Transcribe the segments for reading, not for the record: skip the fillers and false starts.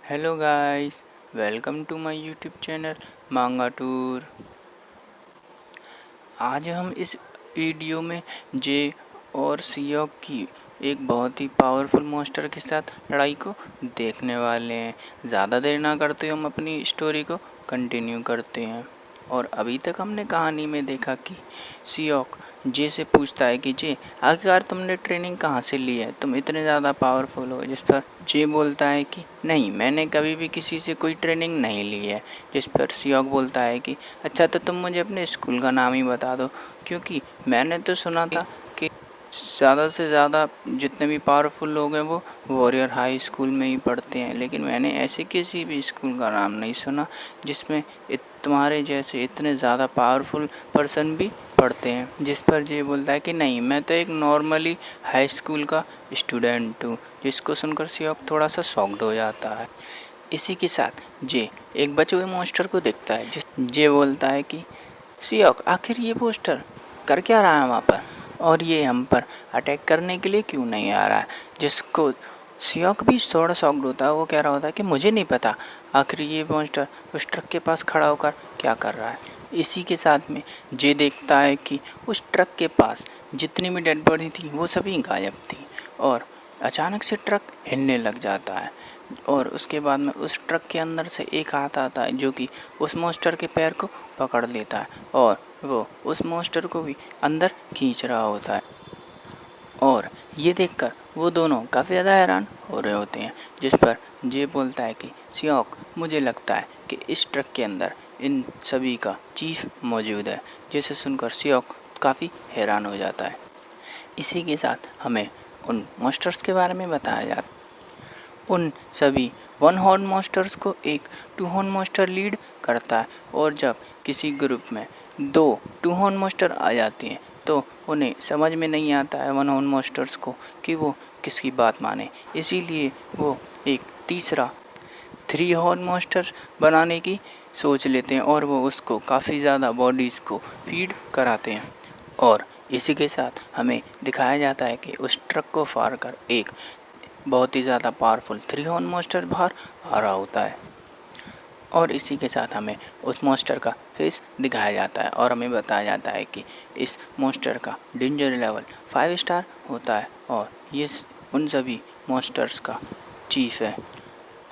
Hello guys, welcome to my YouTube channel मांगा tour. आज हम इस वीडियो में जे और सियोक की एक बहुत ही पावरफुल मॉन्स्टर के साथ लड़ाई को देखने वाले हैं। ज़्यादा देर ना करते हम अपनी स्टोरी को कंटिन्यू करते हैं। और अभी तक हमने कहानी में देखा कि सियोक जे से पूछता है कि जे आखिरकार तुमने ट्रेनिंग कहाँ से ली है, तुम इतने ज़्यादा पावरफुल हो। जिस पर जे बोलता है कि नहीं, मैंने कभी भी किसी से कोई ट्रेनिंग नहीं ली है। जिस पर सियोक बोलता है कि अच्छा, तो तुम मुझे अपने स्कूल का नाम ही बता दो, क्योंकि मैंने तो सुना था कि ज़्यादा से ज़्यादा जितने भी पावरफुल लोग हैं वो वॉरियर हाई स्कूल में ही पढ़ते हैं, लेकिन मैंने ऐसे किसी भी स्कूल का नाम नहीं सुना जिसमें तुम्हारे जैसे इतने ज़्यादा पावरफुल पर्सन भी पढ़ते हैं। जिस पर जे बोलता है कि नहीं, मैं तो एक नॉर्मली हाई स्कूल का स्टूडेंट हूँ। जिसको सुनकर सियोक थोड़ा सा शॉक्ड हो जाता है। इसी के साथ जे एक बचे हुए मॉन्स्टर को देखता है। जे बोलता है कि सियोक, आखिर ये पोस्टर कर क्या रहा है वहाँ पर, और ये हम पर अटैक करने के लिए क्यों नहीं आ रहा है। जिसको सियोक भी थोड़ा शॉक्ड होता है। वो कह रहा होता है कि मुझे नहीं पता आखिर ये मॉन्स्टर उस ट्रक के पास खड़ा होकर क्या कर रहा है। इसी के साथ में जे देखता है कि उस ट्रक के पास जितनी भी डेड बॉडी थी वो सभी गायब थी, और अचानक से ट्रक हिलने लग जाता है। और उसके बाद में उस ट्रक के अंदर से एक हाथ आता है जो कि उस मॉन्स्टर के पैर को पकड़ लेता है, और वो उस मॉन्स्टर को भी अंदर खींच रहा होता है। और ये देखकर वो दोनों काफ़ी ज़्यादा हैरान हो रहे होते हैं। जिस पर जे बोलता है कि सियोक, मुझे लगता है कि इस ट्रक के अंदर इन सभी का चीफ मौजूद है। जिसे सुनकर सियोक काफ़ी हैरान हो जाता है। इसी के साथ हमें उन मॉन्स्टर्स के बारे में बताया जाता है। उन सभी वन हॉर्न मॉन्स्टर्स को एक टू हॉर्न मॉन्स्टर लीड करता है, और जब किसी ग्रुप में दो टू हॉर्न मॉन्स्टर आ जाते हैं तो उन्हें समझ में नहीं आता है वन हॉर्न मॉन्स्टर्स को कि वो किसकी बात माने। इसीलिए वो एक तीसरा थ्री हॉर्न मॉन्स्टर बनाने की सोच लेते हैं, और वो उसको काफ़ी ज़्यादा बॉडीज़ को फीड कराते हैं। और इसी के साथ हमें दिखाया जाता है कि उस ट्रक को फाड़ कर एक बहुत ही ज़्यादा पावरफुल थ्री हॉर्न मॉन्स्टर बाहर आ रहा होता है। और इसी के साथ हमें उस मॉन्स्टर का फेस दिखाया जाता है, और हमें बताया जाता है कि इस मॉन्स्टर का डेंजर लेवल 5 स्टार होता है, और ये उन सभी मॉन्स्टर्स का चीफ है।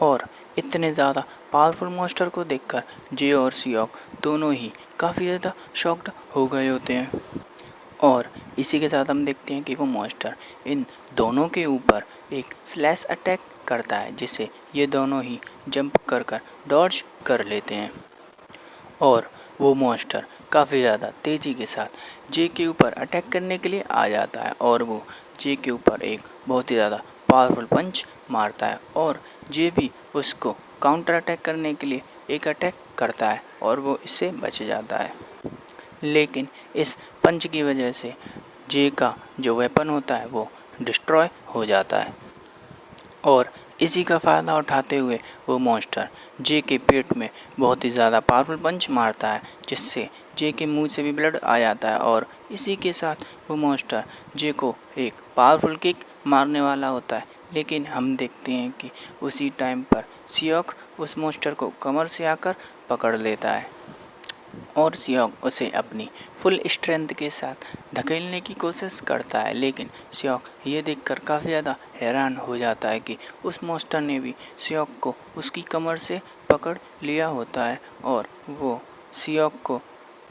और इतने ज़्यादा पावरफुल मॉन्स्टर को देखकर जे और सियोक दोनों ही काफ़ी ज़्यादा शॉक्ड हो गए होते हैं। और इसी के साथ हम देखते हैं कि वो मॉन्स्टर इन दोनों के ऊपर एक स्लैश अटैक करता है, जिससे ये दोनों ही जंप कर कर डॉज कर लेते हैं। और वो मॉन्स्टर काफ़ी ज़्यादा तेज़ी के साथ जे के ऊपर अटैक करने के लिए आ जाता है, और वो जे के ऊपर एक बहुत ही ज़्यादा पावरफुल पंच मारता है, और जे भी उसको काउंटर अटैक करने के लिए एक अटैक करता है, और वो इससे बच जाता है। लेकिन इस पंच की वजह से जे का जो वेपन होता है वो डिस्ट्रॉय हो जाता है, और इसी का फ़ायदा उठाते हुए वो मॉन्स्टर जे के पेट में बहुत ही ज़्यादा पावरफुल पंच मारता है, जिससे जे के मुंह से भी ब्लड आ जाता है। और इसी के साथ वो मॉन्स्टर जे को एक पावरफुल किक मारने वाला होता है, लेकिन हम देखते हैं कि उसी टाइम पर सियोक उस मॉन्स्टर को कमर से आकर पकड़ लेता है, और सियोक उसे अपनी फुल स्ट्रेंथ के साथ धकेलने की कोशिश करता है। लेकिन सियोक ये देखकर काफ़ी ज़्यादा हैरान हो जाता है कि उस मॉन्स्टर ने भी सियोक को उसकी कमर से पकड़ लिया होता है, और वो सियोक को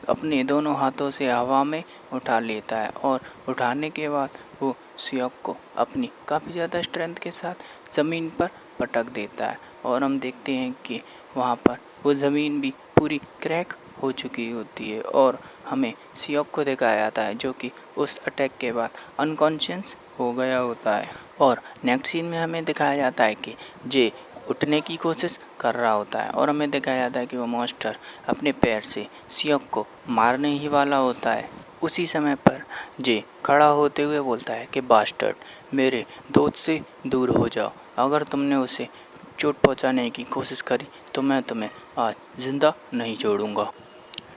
अपने दोनों हाथों से हवा में उठा लेता है, और उठाने के बाद वो सियोक को अपनी काफ़ी ज़्यादा स्ट्रेंथ के साथ ज़मीन पर पटक देता है। और हम देखते हैं कि वहाँ पर वो ज़मीन भी पूरी क्रैक हो चुकी होती है, और हमें सियोक को दिखाया जाता है जो कि उस अटैक के बाद अनकॉन्शियस हो गया होता है। और नेक्स्ट सीन में हमें दिखाया जाता है कि जे उठने की कोशिश कर रहा होता है, और हमें दिखाया जाता है कि वो मॉन्स्टर अपने पैर से सियोक को मारने ही वाला होता है। उसी समय पर जे खड़ा होते हुए बोलता है कि बास्टर्ड, मेरे दोस्त से दूर हो जाओ। अगर तुमने उसे चोट पहुंचाने की कोशिश करी तो मैं तुम्हें आज ज़िंदा नहीं छोड़ूंगा।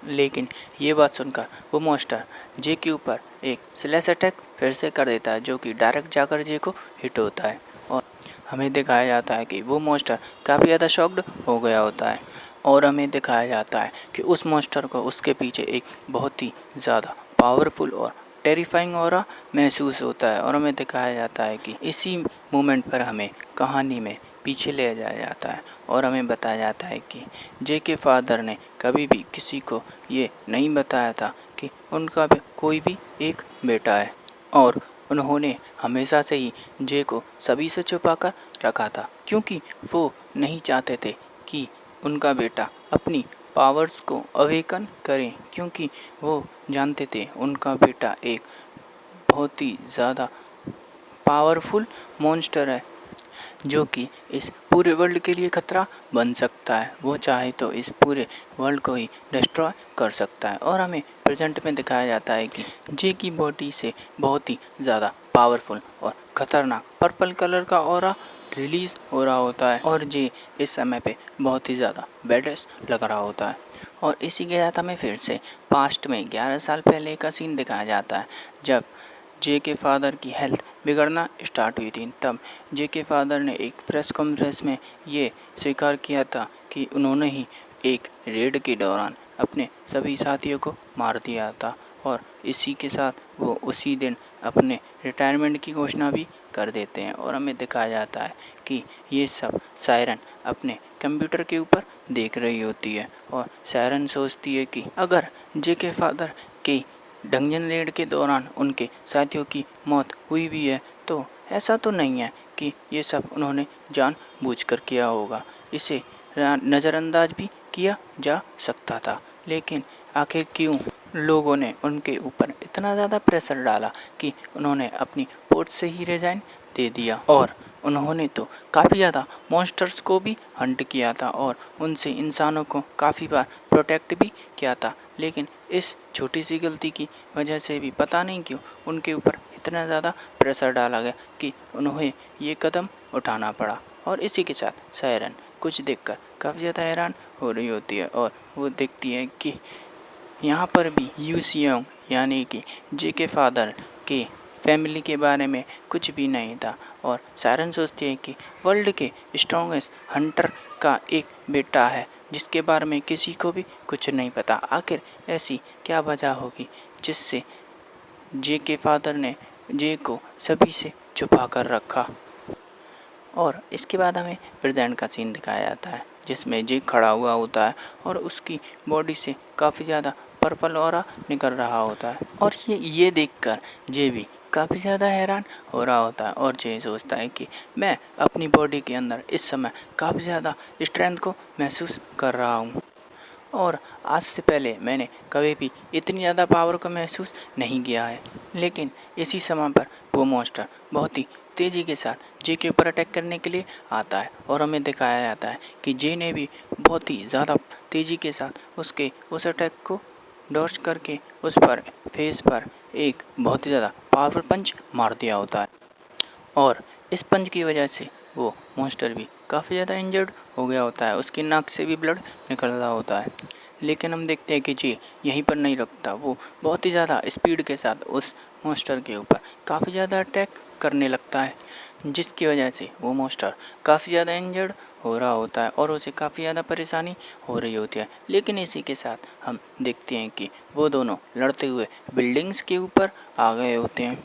लेकिन ये बात सुनकर वो मॉन्स्टर जे के ऊपर एक स्लैश अटैक फिर से कर देता है, जो कि डायरेक्ट जाकर जे को हिट होता है। और हमें दिखाया जाता है कि वो मॉन्स्टर काफ़ी ज़्यादा शॉक्ड हो गया होता है और हमें दिखाया जाता है कि उस मॉन्स्टर को उसके पीछे एक बहुत ही ज़्यादा पावरफुल और टेरिफाइंग ऑरा महसूस होता है और हमें दिखाया जाता है कि इसी मोमेंट पर हमें कहानी में पीछे ले जाया जाता है और हमें बताया जाता है कि जे के फादर ने कभी भी किसी को ये नहीं बताया था कि उनका भी कोई भी एक बेटा है और उन्होंने हमेशा से ही जे को सभी से छुपा कर रखा था क्योंकि वो नहीं चाहते थे कि उनका बेटा अपनी पावर्स को अवेकन करें क्योंकि वो जानते थे उनका बेटा एक बहुत ही ज़्यादा पावरफुल मॉन्स्टर है जो कि इस पूरे वर्ल्ड के लिए खतरा बन सकता है। वो चाहे तो इस पूरे वर्ल्ड को ही डिस्ट्रॉय कर सकता है और हमें प्रेजेंट में दिखाया जाता है कि जे की बॉडी से बहुत ही ज़्यादा पावरफुल और ख़तरनाक पर्पल कलर का ऑरा रिलीज़ हो रहा होता है और जे इस समय पे बहुत ही ज़्यादा बैडेस लग रहा होता है। और इसी के साथ हमें फिर से पास्ट में 11 साल पहले का सीन दिखाया जाता है जब जे के फादर की हेल्थ बिगड़ना स्टार्ट हुई थी। तब जे के फादर ने एक प्रेस कॉन्फ्रेंस में ये स्वीकार किया था कि उन्होंने ही एक रेड के दौरान अपने सभी साथियों को मार दिया था और इसी के साथ वो उसी दिन अपने रिटायरमेंट की घोषणा भी कर देते हैं और हमें दिखाया जाता है कि ये सब सायरन अपने कंप्यूटर के ऊपर देख रही होती है और सायरन सोचती है कि अगर जे के फादर की डंजन रेड के दौरान उनके साथियों की मौत हुई भी है तो ऐसा तो नहीं है कि ये सब उन्होंने जानबूझकर किया होगा, इसे नज़रअंदाज भी किया जा सकता था। लेकिन आखिर क्यों लोगों ने उनके ऊपर इतना ज़्यादा प्रेशर डाला कि उन्होंने अपनी पोस्ट से ही रिजाइन दे दिया और उन्होंने तो काफ़ी ज़्यादा मॉन्स्टर्स को भी हंट किया था और उनसे इंसानों को काफ़ी बार प्रोटेक्ट भी किया था। लेकिन इस छोटी सी गलती की वजह से भी पता नहीं क्यों उनके ऊपर इतना ज़्यादा प्रेशर डाला गया कि उन्हें ये कदम उठाना पड़ा। और इसी के साथ सायरन कुछ देखकर काफ़ी ज़्यादा हैरान हो रही होती है और वो देखती है कि यहाँ पर भी यू सियोंग यानी कि जे के फादर के फैमिली के बारे में कुछ भी नहीं था और सायरन सोचती है कि वर्ल्ड के स्ट्रॉन्गेस्ट हंटर का एक बेटा है जिसके बारे में किसी को भी कुछ नहीं पता। आखिर ऐसी क्या वजह होगी जिससे जे के फादर ने जे को सभी से छुपा कर रखा। और इसके बाद हमें प्रेजेंट का सीन दिखाया जाता है जिसमें जे खड़ा हुआ होता है और उसकी बॉडी से काफ़ी ज़्यादा पर्पल ऑरा निकल रहा होता है और ये देखकर जे भी काफ़ी ज़्यादा हैरान हो रहा होता है और जे सोचता है कि मैं अपनी बॉडी के अंदर इस समय काफ़ी ज़्यादा स्ट्रेंथ को महसूस कर रहा हूँ और आज से पहले मैंने कभी भी इतनी ज़्यादा पावर को महसूस नहीं किया है। लेकिन इसी समय पर वो मॉन्स्टर बहुत ही तेज़ी के साथ जे के ऊपर अटैक करने के लिए आता है और हमें दिखाया जाता है कि जे ने भी बहुत ही ज़्यादा तेज़ी के साथ उसके उस अटैक को डॉज करके उस पर फेस पर एक बहुत ही ज़्यादा पावरफुल पंच मार दिया होता है और इस पंच की वजह से वो मॉन्स्टर भी काफ़ी ज़्यादा इंजर्ड हो गया होता है, उसकी नाक से भी ब्लड निकल रहा होता है। लेकिन हम देखते हैं कि जी यहीं पर नहीं रुकता, वो बहुत ही ज़्यादा स्पीड के साथ उस मॉन्स्टर के ऊपर काफ़ी ज़्यादा अटैक करने लगता है जिसकी वजह से वो मॉन्स्टर काफ़ी ज़्यादा इंजर्ड हो रहा होता है और उसे काफ़ी ज़्यादा परेशानी हो रही होती है। लेकिन इसी के साथ हम देखते हैं कि वो दोनों लड़ते हुए बिल्डिंग्स के ऊपर आ गए होते हैं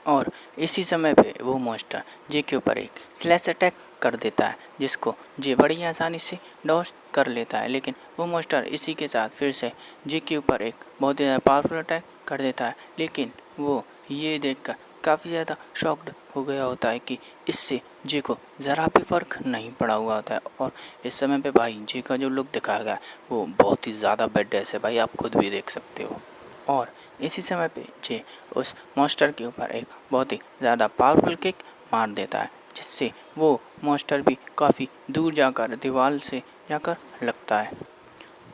और इसी समय पे वो मॉन्स्टर जे के ऊपर एक स्लैश अटैक कर देता है जिसको जे बड़ी आसानी से डॉज कर लेता है। लेकिन वो मॉन्स्टर इसी के साथ फिर से जे के ऊपर एक बहुत ही ज़्यादा पावरफुल अटैक कर देता है। लेकिन वो ये देखकर काफ़ी ज़्यादा शॉक्ड हो गया होता है कि इससे जे को ज़रा भी फ़र्क नहीं पड़ा हुआ होता है और इस समय पे भाई जे का जो लुक दिखाया गया वो बहुत ही ज़्यादा बैडनेस है भाई, आप खुद भी देख सकते हो। और इसी समय पे जे उस मॉन्स्टर के ऊपर एक बहुत ही ज़्यादा पावरफुल किक मार देता है जिससे वो मॉन्स्टर भी काफ़ी दूर जाकर दीवार से जाकर लगता है।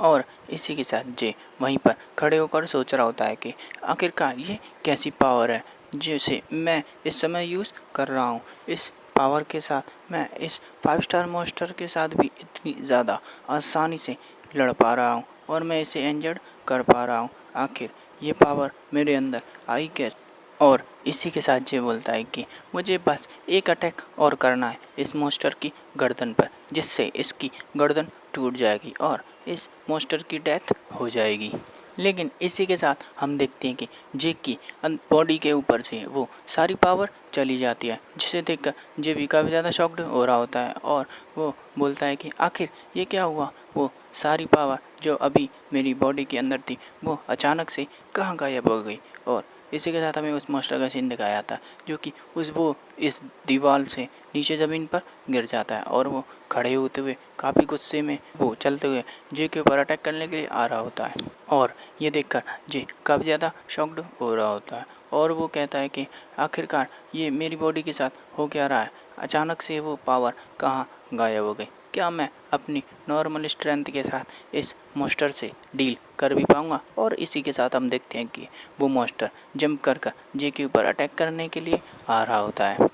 और इसी के साथ जे वहीं पर खड़े होकर सोच रहा होता है कि आखिरकार ये कैसी पावर है जिसे मैं इस समय यूज़ कर रहा हूँ। इस पावर के साथ मैं इस 5 स्टार मॉन्स्टर के साथ भी इतनी ज़्यादा आसानी से लड़ पा रहा हूँ और मैं इसे इंजर्ड कर पा रहा हूँ। आखिर ये पावर मेरे अंदर आई कैसे? और इसी के साथ जे बोलता है कि मुझे बस एक अटैक और करना है इस मॉन्स्टर की गर्दन पर, जिससे इसकी गर्दन टूट जाएगी और इस मॉन्स्टर की डेथ हो जाएगी। लेकिन इसी के साथ हम देखते हैं कि जेक की बॉडी के ऊपर से वो सारी पावर चली जाती है, जिसे देखकर जे भी काफ़ी ज़्यादा शॉक्ड हो रहा होता है और वो बोलता है कि आखिर ये क्या हुआ, वो सारी पावर जो अभी मेरी बॉडी के अंदर थी वो अचानक से कहाँ गायब हो गई। और इसी के साथ हमें उस मॉन्स्टर का सीन दिखाया था जो कि वो इस दीवार से नीचे ज़मीन पर गिर जाता है और वो खड़े होते हुए काफ़ी गुस्से में वो चलते हुए जे के ऊपर अटैक करने के लिए आ रहा होता है। और ये देखकर जे काफ़ी ज़्यादा शॉक्ड हो रहा होता है और वो कहता है कि आखिरकार ये मेरी बॉडी के साथ हो क्या रहा है, अचानक से वो पावर कहाँ गायब हो गई, क्या मैं अपनी नॉर्मल स्ट्रेंथ के साथ इस मॉन्स्टर से डील कर भी पाऊँगा। और इसी के साथ हम देखते हैं कि वो मॉन्स्टर जंप कर जे के ऊपर अटैक करने के लिए आ रहा होता है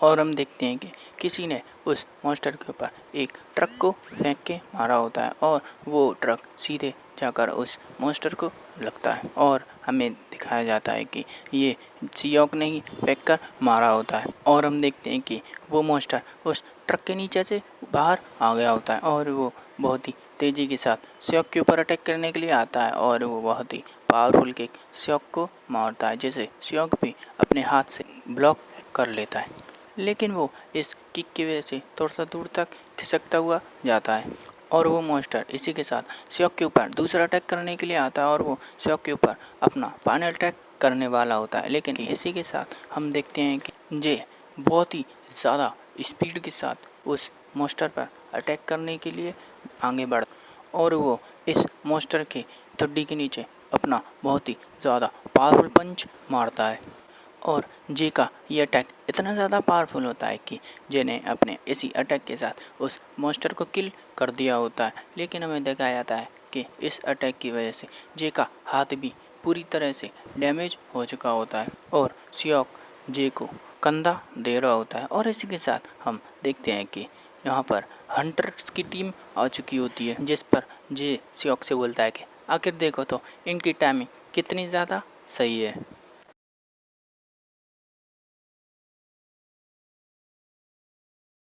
और हम देखते हैं कि किसी ने उस मॉन्स्टर के ऊपर एक ट्रक को फेंक के मारा होता है और वो ट्रक सीधे जाकर उस मॉन्स्टर को लगता है और हमें दिखाया जाता है कि ये सियोक ने ही फेंक कर मारा होता है। और हम देखते हैं कि वो मॉन्स्टर उस ट्रक के नीचे से बाहर आ गया होता है और वो बहुत ही तेज़ी के साथ सियोक के ऊपर अटैक करने के लिए आता है और वो बहुत ही पावरफुल किक सियोक को मारता है, जिसे सियोक भी अपने हाथ से ब्लॉक कर लेता है। लेकिन वो इस किक की वजह से थोड़ा सा दूर तक खिसकता हुआ जाता है और वो मॉन्स्टर इसी के साथ सियोक के ऊपर दूसरा अटैक करने के लिए आता है और वो सियोक के ऊपर अपना फाइनल अटैक करने वाला होता है। लेकिन इसी के साथ हम देखते हैं कि जे बहुत ही ज़्यादा स्पीड के साथ उस मॉन्स्टर पर अटैक करने के लिए आगे बढ़ और वो इस मॉन्स्टर के ठुड्डी के नीचे अपना बहुत ही ज़्यादा पावरफुल पंच मारता है और जे का ये अटैक इतना ज़्यादा पावरफुल होता है कि जे ने अपने इसी अटैक के साथ उस मॉन्स्टर को किल कर दिया होता है। लेकिन हमें दिखाया जाता है कि इस अटैक की वजह से जे का हाथ भी पूरी तरह से डैमेज हो चुका होता है और सियोक जे को कंधा दे रहा होता है। और इसी के साथ हम देखते हैं कि यहाँ पर हंटर्स की टीम आ चुकी होती है, जिस पर जे सियोक से बोलता है कि आखिर देखो तो इनकी टाइमिंग कितनी ज़्यादा सही है।